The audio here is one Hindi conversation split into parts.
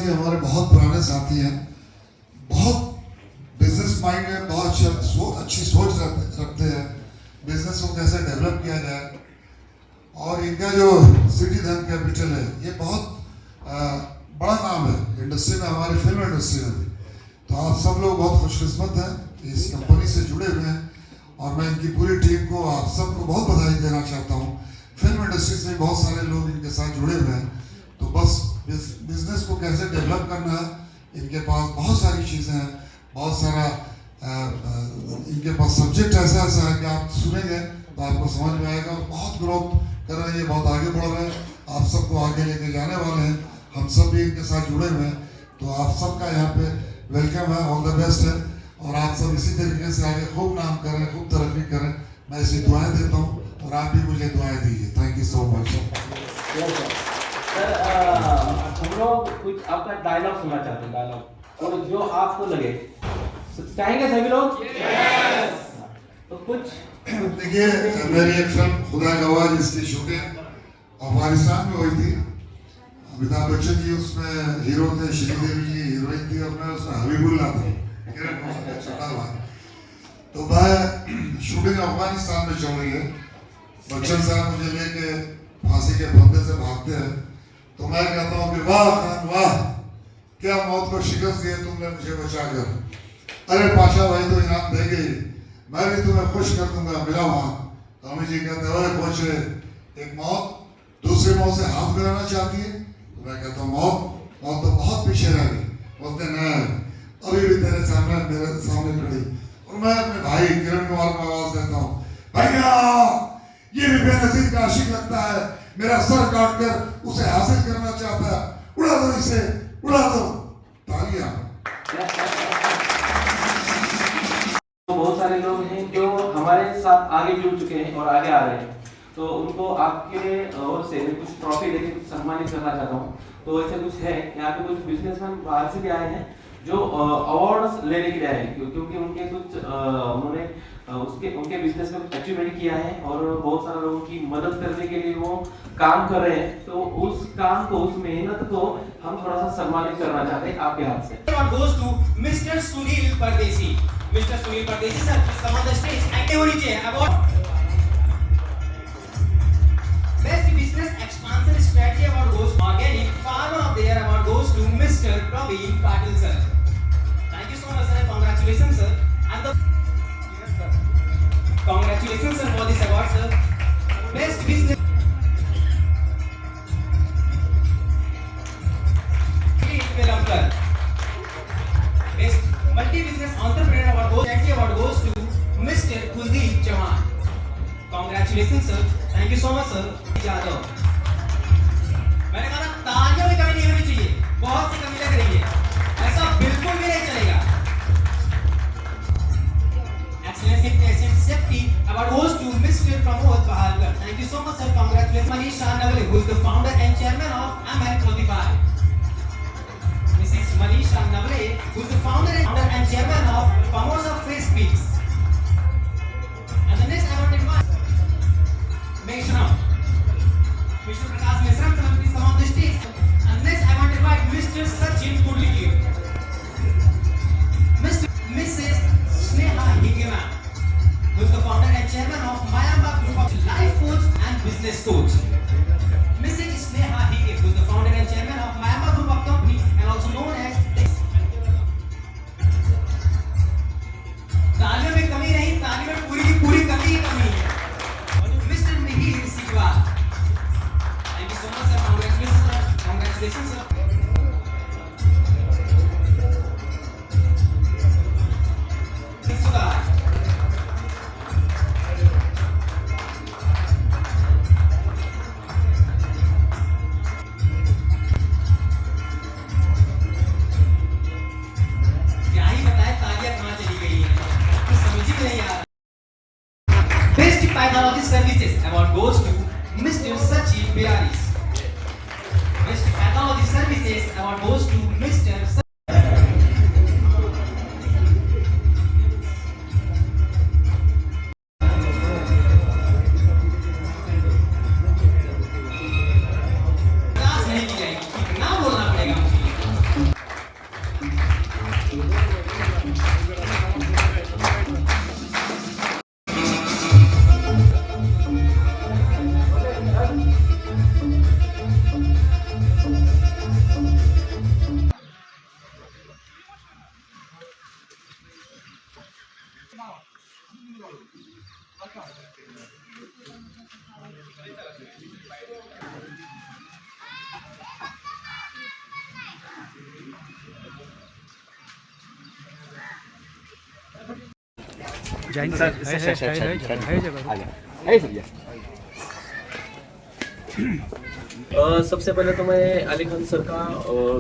जी हमारे बहुत पुराने साथी हैं, बहुत बिजनेस माइंड है, बहुत अच्छी सोच रखते हैं बिजनेस को कैसे डेवलप किया जाए। और इनका जो सिटीजन कैपिटल है ये बहुत बड़ा नाम है इंडस्ट्री में, हमारी फिल्म इंडस्ट्री में भी। तो आप सब लोग बहुत खुशकिस्मत हैं इस कंपनी से जुड़े हुए हैं, और मैं इनकी पूरी टीम को, आप सबको बहुत बधाई देना चाहता हूँ। फिल्म इंडस्ट्री से बहुत सारे लोग इनके साथ जुड़े हुए हैं, तो बस बिजनेस को कैसे डेवलप करना है, इनके पास बहुत सारी चीज़ें हैं, बहुत सारा इनके पास सब्जेक्ट ऐसा ऐसा है कि आप सुनेंगे तो आपको समझ में आएगा। बहुत ग्रोथ कर रहे हैं, बहुत आगे बढ़ रहे हैं, आप सबको आगे लेके जाने वाले हैं। हम सब भी इनके साथ जुड़े हुए हैं, तो आप सबका यहाँ पे वेलकम है, ऑल द बेस्ट है। और आप सब इसी तरीके से आगे खूब नाम करें, खूब तरक्की करें, मैं ऐसी दुआएं देता हूँ, और आप भी मुझे दुआएं दीजिए। Thank you so much. Sir हम लोग कुछ आपका डायलॉग सुनना चाहते हैं, डायलॉग और जो आपको लगे, चाहेंगे सभी लोग? तो कुछ देखिए, मेरी एक फिल्म खुदा गवाह जिसकी शूटिंग अफगानिस्तान में हुई थी, अमिताभ बच्चन जी उसमें हीरो थे, श्रीदेवी जी हीरोइन थी, और मैं उसमें हबीबुल्ला था, किरण कुमार का छोटा भाई। तो मैं शूटिंग अफगानिस्तान में चल रही है, बच्चन साहब मुझे लेके फांसी के फंदे से भागते हैं, तो मैं कहता हूँ कि वाह खान वाह, क्या मौत को शिकस्त दी तुमने मुझे बचाकर। अरे पाशा भाई तो इनाम देंगे, मैं भी तुम्हें खुश कर दूंगा, मिला वहां। तो अमित जी कहते हैं, अरे पहुंचे, एक मौत दूसरी मौत से हाथ मिलाना चाहती है। तो मैं कहता हूँ मौत तो बहुत पीछे रह गई। बोलते न अभी भी तेरे सामने, मेरे सामने खड़ी। और मैं अपने भाई किरण कुमार को आवाज देता हूँ, भैया ये भी बेनजीर का आशिक लगता है, मेरा सर काट कर उसे हासिल करना चाहता है, उड़ा दो इसे, उड़ा दो। तालियां। बहुत सारे लोग हैं जो हमारे साथ आगे जुड़ चुके हैं और आगे आ रहे हैं, तो उनको आपके ओर से मैं कुछ ट्रॉफी देके कुछ सम्मानित करना चाहता हूँ। तो ऐसे कुछ है, यहाँ पे कुछ बिजनेसमैन बाहर से भी आए हैं जो अवार्ड्स लेने के लिए आए हैं, क्योंकि उनके कुछ उन्होंने उनके बिजनेस में कुछ अचीवमेंट किया है और बहुत सारे लोगों की मदद करने के लिए वो काम कर रहे हैं। तो उस काम को, उस मेहनत को हम थोड़ा सा सम्मानित करना चाहते हैं आपके हाथ से। goes to Mr. Sunil Pardesi. Mr. Sunil Pardesi sir, please come on the stage. आगे होनी चाहिए award. Best Business Expansion Strategy award goes to Organic Farmer of the Year award goes to Mr. Praveen Patil sir. Thank you so much sir. Congratulations sir. And the congratulations sir for this award sir. Best Business film sir. Best Multi-Business Entrepreneur award goes to Mr. Kuldeep Chauhan. Congratulations sir. Thank you so much sir. Jadav, मैंने कहा तालियों में कमी नहीं होनी चाहिए, बहुत सी कमी लग रही है, ऐसा बिल्कुल भी नहीं चलेगा। Excellence in Patient Safety award goes to Mr. Pramod Bahalkar. Thank you so much sir. Congratulations Manish Navale, who is the founder and chairman of ML25. Mrs. Manish Navale, who is the founder and chairman of Promoters of Free Speech. And the next I want to invite Meshram, Mr. Prakash Meshram, please come on the stage. And next I want to invite Mr. Sachin Kudlikir, Mrs. Sneha Hingema, who is the founder and chairman of Mayamba Group of Life Coach and Business Coach. Mrs. Sneha Hingema, who is the founder and chairman of Mayamba Group of Company and also known as तालियों में कमी नहीं, तालियों में पूरी की पूरी कमी ही कमी है। Mister Mihir Sikwa, thank you so much sir, congratulations sir, congratulations sir. क्या ही बताए तालियां कहाँ चली गई है, कुछ समझ ही नहीं आ रहा। Best Pathology Services award goes to Mr. Sachin Biaris. Best Pathology Services award goes to Mr. नहीं की जाएगी, कितना बोलना पड़ेगा मुझे। सबसे पहले तो मैं अली खान सर का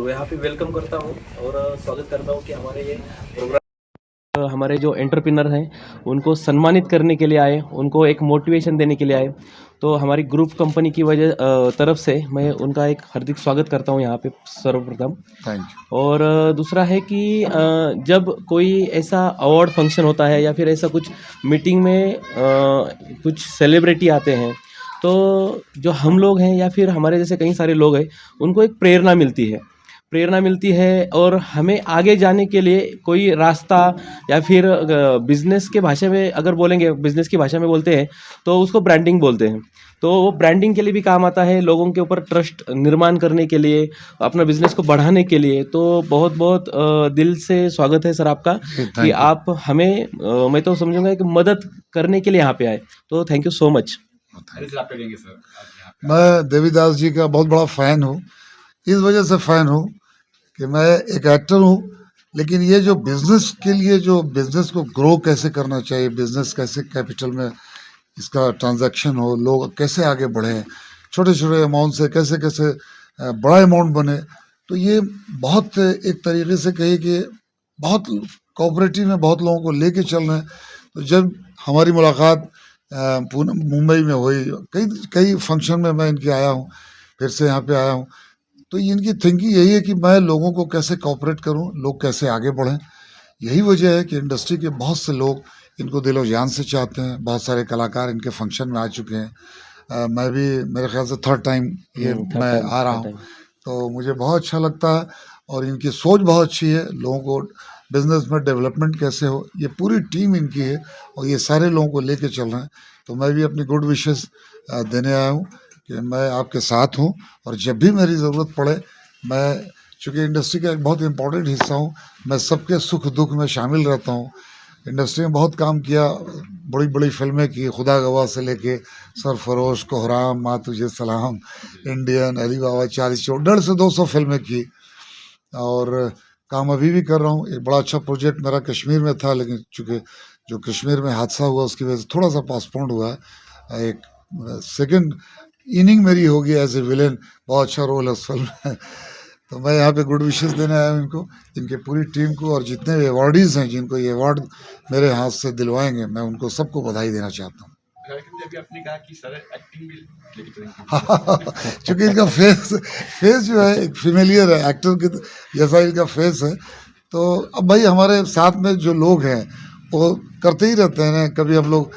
यहाँ पे वेलकम करता हूँ और स्वागत करता हूँ कि हमारे ये प्रोग्राम हमारे जो एंटरप्रेन्योर हैं उनको सम्मानित करने के लिए आए, उनको एक मोटिवेशन देने के लिए आए। तो हमारी ग्रुप कंपनी की तरफ से मैं उनका एक हार्दिक स्वागत करता हूँ यहाँ पे सर्वप्रथम। Thank you. और दूसरा है कि जब कोई ऐसा अवार्ड फंक्शन होता है या फिर ऐसा कुछ मीटिंग में कुछ सेलिब्रिटी आते हैं तो जो हम लोग हैं या फिर हमारे जैसे कई सारे लोग हैं उनको एक प्रेरणा मिलती है और हमें आगे जाने के लिए कोई रास्ता या फिर बिजनेस के भाषा में अगर बोलेंगे, बिजनेस की भाषा में बोलते हैं तो उसको ब्रांडिंग बोलते हैं। तो वो ब्रांडिंग के लिए भी काम आता है, लोगों के ऊपर ट्रस्ट निर्माण करने के लिए, अपना बिजनेस को बढ़ाने के लिए। तो बहुत बहुत दिल से स्वागत है सर आपका कि आप हमें मैं तो समझूंगा कि मदद करने के लिए यहाँ पे आए। तो थैंक यू सो मच। मैं देवीदास जी का बहुत बड़ा फ़ैन हूँ। इस वजह से फ़ैन हूँ कि मैं एक एक्टर हूँ, लेकिन ये जो बिज़नेस के लिए, जो बिज़नेस को ग्रो कैसे करना चाहिए, बिज़नेस कैसे कैपिटल में इसका ट्रांजैक्शन हो, लोग कैसे आगे बढ़ें, छोटे छोटे अमाउंट से कैसे कैसे बड़ा अमाउंट बने, तो ये बहुत एक तरीके से कहिए कि बहुत कोऑपरेटिव में बहुत लोगों को लेके चल रहे हैं। तो जब हमारी मुलाकात पुणे मुंबई में हुई, कई फंक्शन में मैं इनके आया हूँ, फिर से यहाँ पे आया हूँ, तो इनकी थिंकिंग यही है कि मैं लोगों को कैसे कोऑपरेट करूँ, लोग कैसे आगे बढ़ें। यही वजह है कि इंडस्ट्री के बहुत से लोग इनको दिलो जान से चाहते हैं। बहुत सारे कलाकार इनके फंक्शन में आ चुके हैं। मैं भी मेरे ख्याल से थर्ड टाइम मैं आ रहा हूँ, तो मुझे बहुत अच्छा लगता है। और इनकी सोच बहुत अच्छी है, लोगों को बिजनेस में डेवलपमेंट कैसे हो, ये पूरी टीम इनकी है और ये सारे लोगों को लेके चल रहे हैं। तो मैं भी अपनी गुड विशेस देने आया हूँ कि मैं आपके साथ हूँ और जब भी मेरी ज़रूरत पड़े, मैं चूँकि इंडस्ट्री का एक बहुत इम्पोर्टेंट हिस्सा हूँ, मैं सबके सुख दुख में शामिल रहता हूँ। इंडस्ट्री में बहुत काम किया, बड़ी बड़ी फिल्में की, खुदा गवाह से लेके सरफरोश, कोहराम, माँ तुझे सलाम, इंडियन, अली बाबा, 40 चोर, 150 से 200 फिल्में की और काम अभी भी कर रहा हूँ। एक बड़ा अच्छा प्रोजेक्ट मेरा कश्मीर में था, लेकिन चूँकि जो कश्मीर में हादसा हुआ उसकी वजह से थोड़ा सा पोस्टपोन्ड हुआ है। एक सेकंड इनिंग मेरी होगी एज ए विलेन, बहुत अच्छा रोल है उस फिल्म में। तो मैं यहाँ पे गुड विशेस देने आया हूँ इनको, इनके पूरी टीम को, और जितने भी अवार्डीज़ हैं जिनको ये अवार्ड मेरे हाथ से दिलवाएंगे, मैं उनको सबको बधाई देना चाहता हूँ। आपने कहा कि सर एक्टिंग भी लेके चलेंगे। चूँकि इनका फेस जो है एक फेमिलियर है, एक्टर के जैसा इनका फेस है। तो अब भाई हमारे साथ में जो लोग हैं वो करते ही रहते हैं ना। कभी हम लोग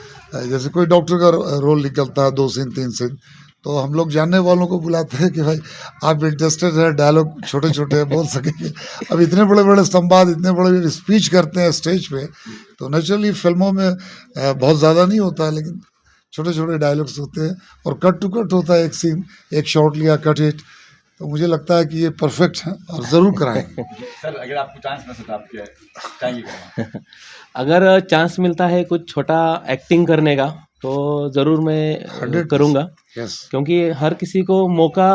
जैसे कोई डॉक्टर का रोल निकलता है 2 सीन 3 सीन, तो हम लोग जानने वालों को बुलाते हैं कि भाई आप इंटरेस्टेड है, डायलॉग छोटे छोटे बोल सकेंगे। अब इतने बड़े बड़े संवाद, इतने बड़े बड़े स्पीच करते हैं स्टेज पे, तो नेचुरली फिल्मों में बहुत ज़्यादा नहीं होता है, लेकिन छोटे छोटे डायलॉग्स होते हैं और कट टू कट होता है। एक सीन, एक शॉट लिया, कट इट। तो मुझे लगता है कि ये परफेक्ट है और ज़रूर कराएं। सर अगर आपको चांस मिले तो आप क्या चाहेंगे करना? अगर चांस मिलता है कुछ छोटा एक्टिंग करने का तो ज़रूर मैं 100% करूँगा, यस। क्योंकि हर किसी को मौका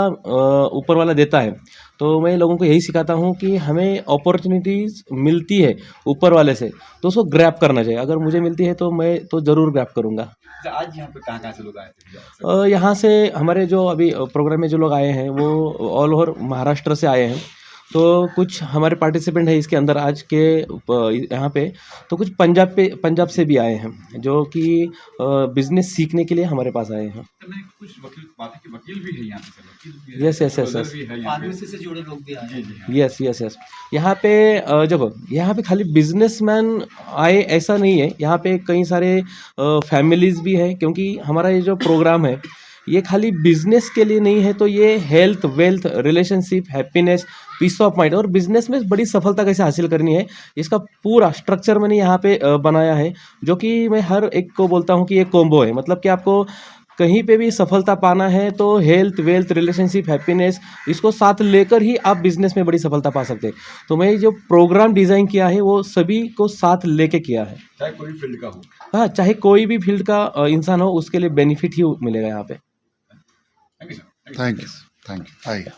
ऊपर वाला देता है। तो मैं लोगों को यही सिखाता हूँ कि हमें अपॉर्चुनिटीज़ मिलती है ऊपर वाले से, तो उसको ग्रैब करना चाहिए। अगर मुझे मिलती है तो मैं तो ज़रूर ग्रैब करूँगा। आज यहाँ पे कहाँ से लोग आए थे? यहाँ से हमारे जो अभी प्रोग्राम में जो लोग आए हैं वो ऑल ओवर महाराष्ट्र से आए हैं। तो कुछ हमारे पार्टिसिपेंट है इसके अंदर आज के यहाँ पे, तो कुछ पंजाब से भी आए हैं जो कि बिजनेस सीखने के लिए हमारे पास आए हैं। कुछ वकील भी है यहाँ पे, वकील भी है, यस यस यस lawyer भी है यहाँ पे। फार्मेसी से जुड़े लोग भी आए हैं। जी जी हाँ। Yes yes yes. यहाँ पे जब यहाँ पे खाली बिजनेसमैन आए ऐसा नहीं है, यहाँ पे कई सारे फैमिलीज भी हैं, क्योंकि हमारा ये जो प्रोग्राम है ये खाली बिजनेस के लिए नहीं है। तो ये health, wealth, relationship, happiness, peace of mind और बिजनेस में बड़ी सफलता कैसे हासिल करनी है, इसका पूरा स्ट्रक्चर मैंने यहाँ पे बनाया है, जो कि मैं हर एक को बोलता हूँ कि ये कॉम्बो है। मतलब कि आपको कहीं पे भी सफलता पाना है तो हेल्थ वेल्थ रिलेशनशिप हैप्पीनेस इसको साथ लेकर ही आप बिजनेस में बड़ी सफलता पा सकते हैं। तो मैं जो प्रोग्राम डिज़ाइन किया है वो सभी को साथ लेके किया है। चाहे कोई फील्ड का हो। हाँ, चाहे कोई भी फील्ड का इंसान हो उसके लिए बेनिफिट ही मिलेगा यहाँ पे। Thank you sir. Thank you, आइए।